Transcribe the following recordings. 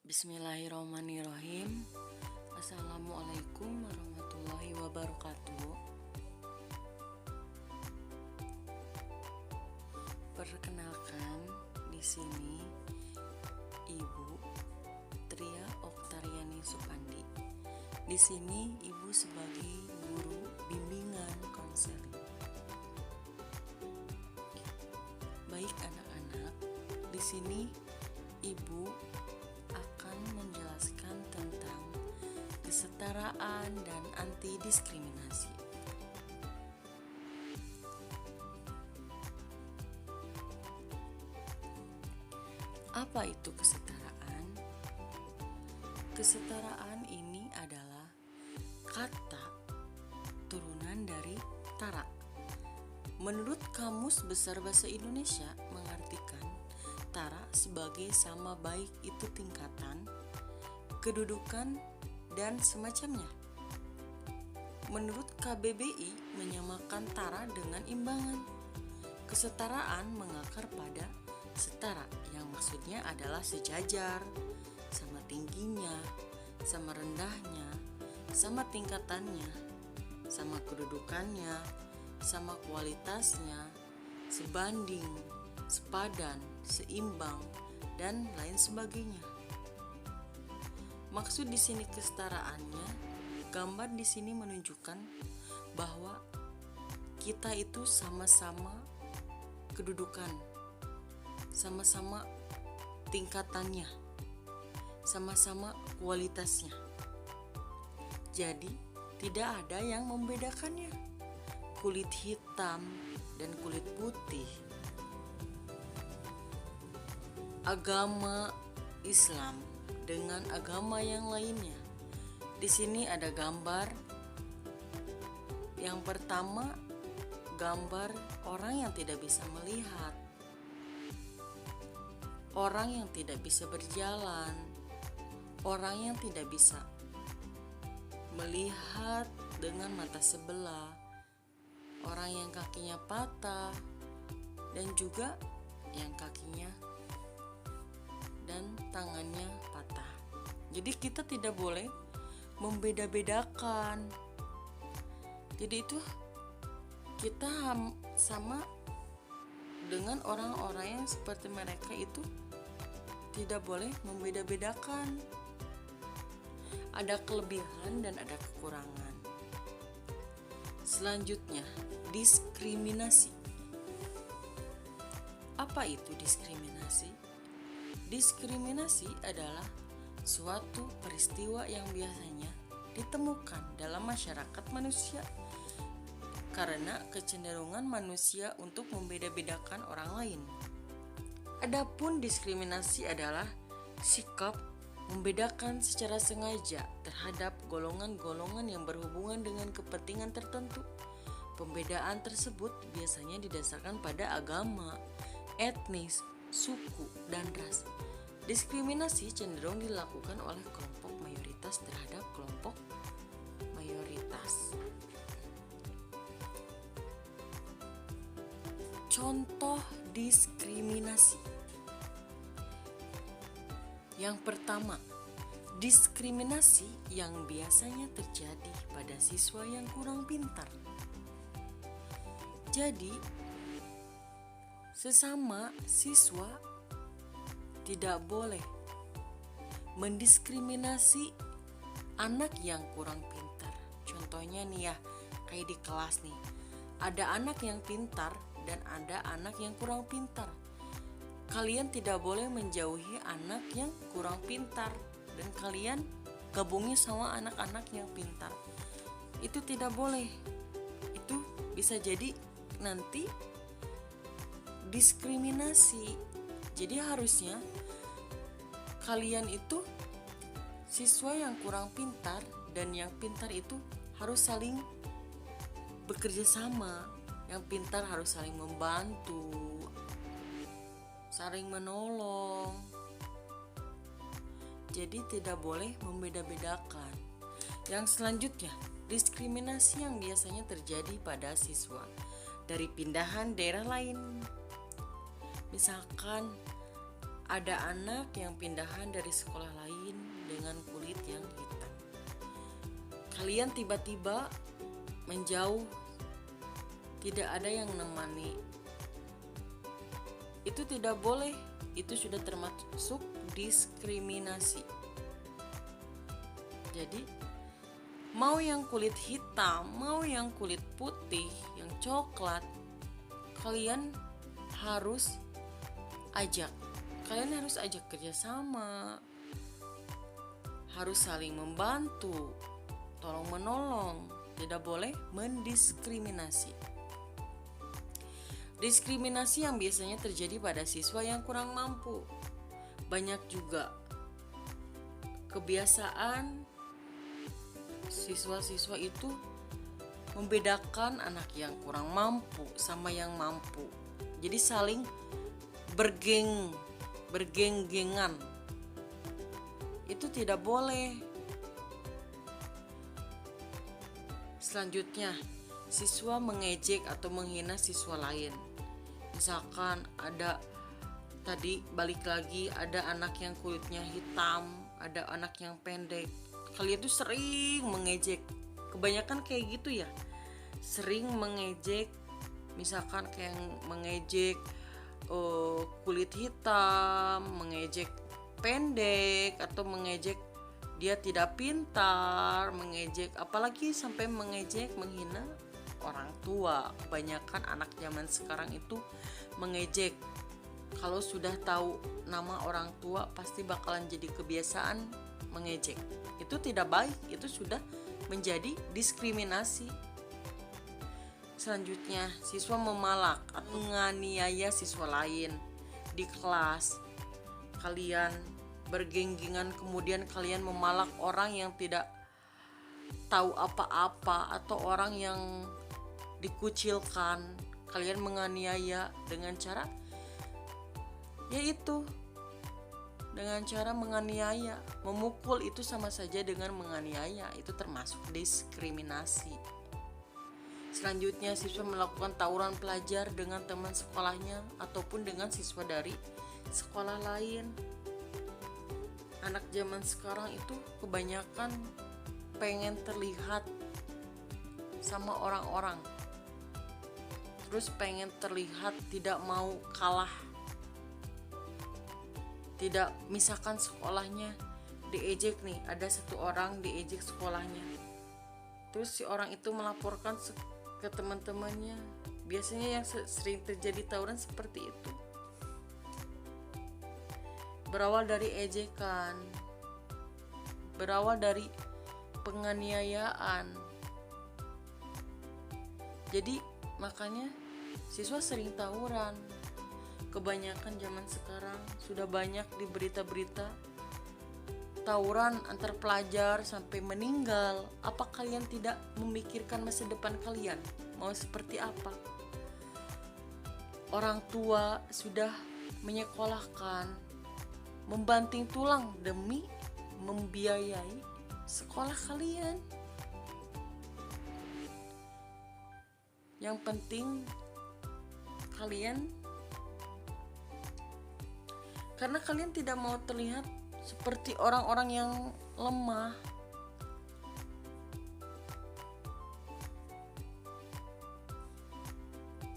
Bismillahirrahmanirrahim. Assalamualaikum warahmatullahi wabarakatuh. Perkenalkan, di sini Ibu Tria Oktariani Supandi. Di sini Ibu sebagai guru bimbingan konseling. Baik anak-anak, di sini Ibu akan menjelaskan tentang kesetaraan dan anti diskriminasi. Apa itu kesetaraan? Kesetaraan ini adalah kata turunan dari tara. Menurut Kamus Besar Bahasa Indonesia mengartikan tara sebagai sama, baik itu tingkatan, kedudukan, dan semacamnya. Menurut KBBI menyamakan tara dengan imbangan. Kesetaraan mengakar pada setara, yang maksudnya adalah sejajar, sama tingginya, sama rendahnya, sama tingkatannya, sama kedudukannya, sama kualitasnya, sebanding, sepadan, seimbang, dan lain sebagainya. Maksud di sini kesetaraannya, gambar di sini menunjukkan bahwa kita itu sama-sama kedudukan, sama-sama tingkatannya, sama-sama kualitasnya. Jadi, tidak ada yang membedakannya. Kulit hitam dan kulit putih, agama Islam dengan agama yang lainnya. Di sini ada gambar. Yang pertama, gambar orang yang tidak bisa melihat, orang yang tidak bisa berjalan, orang yang tidak bisa melihat dengan mata sebelah, orang yang kakinya patah, dan juga yang kakinya dan tangannya patah. Jadi kita tidak boleh membeda-bedakan. Jadi itu kita sama dengan orang-orang yang seperti mereka itu tidak boleh membeda-bedakan. Ada kelebihan dan ada kekurangan. Selanjutnya, diskriminasi. Apa itu diskriminasi? Diskriminasi adalah suatu peristiwa yang biasanya ditemukan dalam masyarakat manusia karena kecenderungan manusia untuk membeda-bedakan orang lain. Adapun diskriminasi adalah sikap membedakan secara sengaja terhadap golongan-golongan yang berhubungan dengan kepentingan tertentu. Pembedaan tersebut biasanya didasarkan pada agama, etnis, suku, dan ras. Diskriminasi cenderung dilakukan oleh kelompok mayoritas terhadap kelompok mayoritas. Contoh diskriminasi. Yang pertama, diskriminasi yang biasanya terjadi pada siswa yang kurang pintar. Jadi, sesama siswa tidak boleh mendiskriminasi anak yang kurang pintar. Contohnya nih ya, kayak di kelas nih, ada anak yang pintar dan ada anak yang kurang pintar. Kalian tidak boleh menjauhi anak yang kurang pintar dan kalian gabungnya sama anak-anak yang pintar. Itu tidak boleh. Itu bisa jadi nanti diskriminasi. Jadi harusnya kalian itu siswa yang kurang pintar dan yang pintar itu harus saling bekerja sama. Yang pintar harus saling membantu, saling menolong. Jadi tidak boleh membeda-bedakan. Yang selanjutnya, diskriminasi yang biasanya terjadi pada siswa dari pindahan daerah lain. Misalkan Ada anak yang pindahan dari sekolah lain dengan kulit yang hitam. Kalian tiba-tiba menjauh, tidak ada yang menemani. Itu tidak boleh, itu sudah termasuk diskriminasi. Jadi, mau yang kulit hitam, mau yang kulit putih, yang coklat, kalian harus ajak kerjasama, harus saling membantu, tolong menolong, tidak boleh mendiskriminasi. Diskriminasi yang biasanya terjadi pada siswa yang kurang mampu. Banyak juga kebiasaan siswa-siswa itu membedakan anak yang kurang mampu sama yang mampu. Jadi saling bergeng-gengan. Itu tidak boleh. Selanjutnya, siswa mengejek atau menghina siswa lain. Misalkan ada tadi balik lagi, ada anak yang kulitnya hitam, ada anak yang pendek. Kalian tuh sering mengejek. Kebanyakan kayak gitu ya. Sering mengejek, misalkan kayak mengejek kulit hitam, mengejek pendek, atau mengejek dia tidak pintar, mengejek, apalagi sampai mengejek, menghina orang tua. Kebanyakan anak zaman sekarang itu mengejek. Kalau sudah tahu nama orang tua pasti bakalan jadi kebiasaan mengejek. Itu tidak baik, itu sudah menjadi diskriminasi. Selanjutnya, siswa memalak atau menganiaya siswa lain di kelas. Kalian bergenggingan, kemudian kalian memalak orang yang tidak tahu apa-apa atau orang yang dikucilkan. Kalian menganiaya dengan cara yaitu dengan cara menganiaya. Memukul itu sama saja dengan menganiaya, itu termasuk diskriminasi. Selanjutnya, siswa melakukan tawuran pelajar dengan teman sekolahnya ataupun dengan siswa dari sekolah lain. Anak zaman sekarang itu kebanyakan pengen terlihat sama orang-orang, terus pengen terlihat tidak mau kalah. Tidak, misalkan sekolahnya diejek nih, ada satu orang diejek sekolahnya, terus si orang itu melaporkan ke teman-temannya. Biasanya yang sering terjadi tawuran seperti itu. Berawal dari ejekan, berawal dari penganiayaan. Jadi makanya siswa sering tawuran. Kebanyakan zaman sekarang sudah banyak di berita-berita tawuran antar pelajar sampai meninggal. Apa kalian tidak memikirkan masa depan kalian? Mau seperti apa? Orang tua sudah menyekolahkan, membanting tulang demi membiayai sekolah kalian. Yang penting kalian, karena kalian tidak mau terlihat seperti orang-orang yang lemah.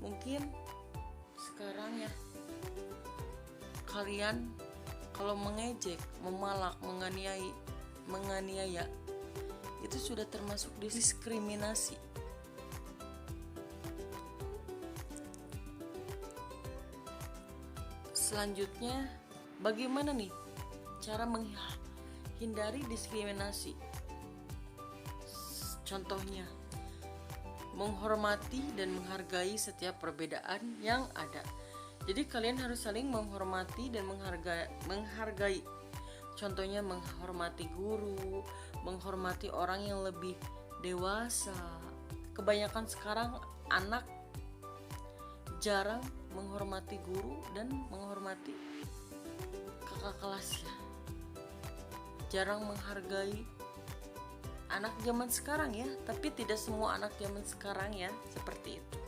Mungkin sekarang ya, kalian kalau mengejek, memalak, menganiaya, itu sudah termasuk diskriminasi. Selanjutnya, bagaimana nih cara menghindari diskriminasi? Contohnya, menghormati dan menghargai setiap perbedaan yang ada. Jadi kalian harus saling menghormati dan menghargai. Contohnya menghormati guru, menghormati orang yang lebih dewasa. Kebanyakan sekarang anak jarang menghormati guru dan menghormati kakak kelasnya. Jarang menghargai anak zaman sekarang ya, tapi tidak semua anak zaman sekarang ya seperti itu.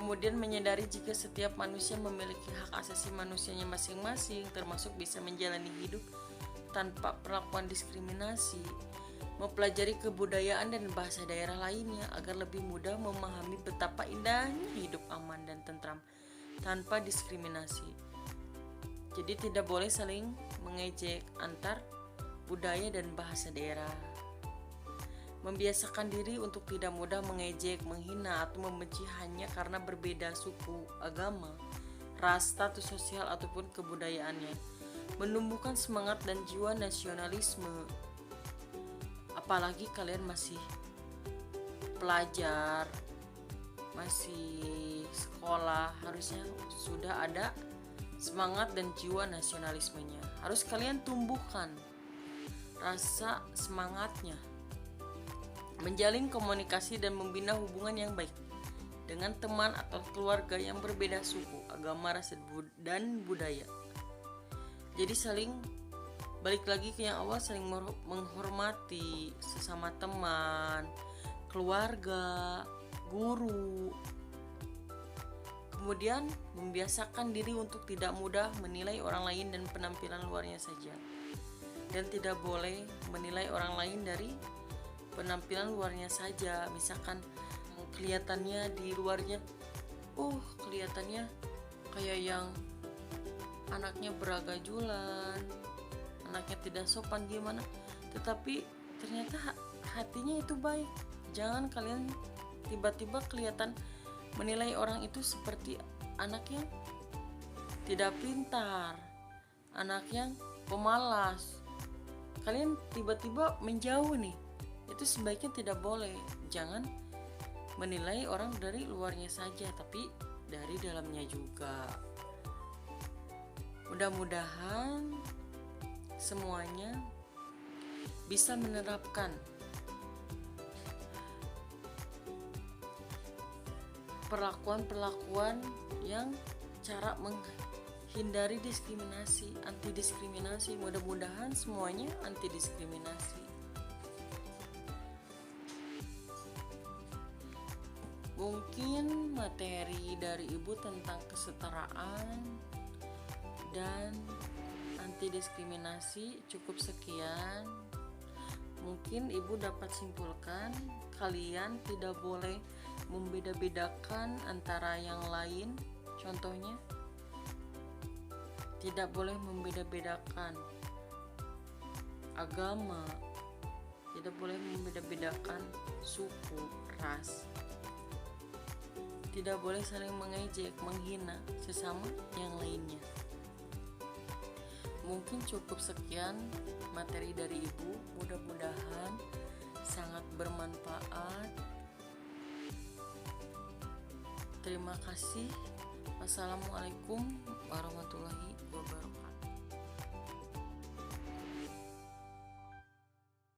Kemudian menyadari jika setiap manusia memiliki hak asasi manusianya masing-masing, termasuk bisa menjalani hidup tanpa perlakuan diskriminasi. Mempelajari kebudayaan dan bahasa daerah lainnya agar lebih mudah memahami betapa indahnya hidup aman dan tentram tanpa diskriminasi. Jadi tidak boleh saling mengejek antar budaya dan bahasa daerah. Membiasakan diri untuk tidak mudah mengejek, menghina, atau membenci hanya karena berbeda suku, agama, ras, status sosial, ataupun kebudayaannya. Menumbuhkan semangat dan jiwa nasionalisme. Apalagi kalian masih pelajar, masih sekolah, harusnya sudah ada semangat dan jiwa nasionalismenya. Harus kalian tumbuhkan rasa semangatnya. Menjalin komunikasi dan membina hubungan yang baik dengan teman atau keluarga yang berbeda suku, agama, ras, dan budaya. Jadi balik lagi ke yang awal, saling menghormati sesama teman, keluarga, guru. Kemudian membiasakan diri untuk tidak mudah menilai orang lain dan penampilan luarnya saja. Dan tidak boleh menilai orang lain dari penampilan luarnya saja. Misalkan kelihatannya di luarnya kelihatannya kayak yang anaknya beragajulan, anaknya tidak sopan gimana, tetapi ternyata hatinya itu baik. Jangan kalian tiba-tiba kelihatan menilai orang itu seperti anak yang tidak pintar, anak yang pemalas. Kalian tiba-tiba menjauh nih. Itu sebaiknya tidak boleh. Jangan menilai orang dari luarnya saja, tapi dari dalamnya juga. Mudah-mudahan semuanya bisa menerapkan perlakuan-perlakuan yang cara menghindari diskriminasi, anti diskriminasi. Mudah-mudahan semuanya anti diskriminasi. Mungkin materi dari Ibu tentang kesetaraan dan anti diskriminasi cukup sekian. Mungkin Ibu dapat simpulkan kalian tidak boleh membeda-bedakan antara yang lain. Contohnya, tidak boleh membeda-bedakan agama, tidak boleh membeda-bedakan suku, ras. Tidak boleh saling mengejek, menghina sesama yang lainnya. Mungkin cukup sekian materi dari Ibu. Mudah-mudahan sangat bermanfaat. Terima kasih. Wassalamualaikum warahmatullahi wabarakatuh.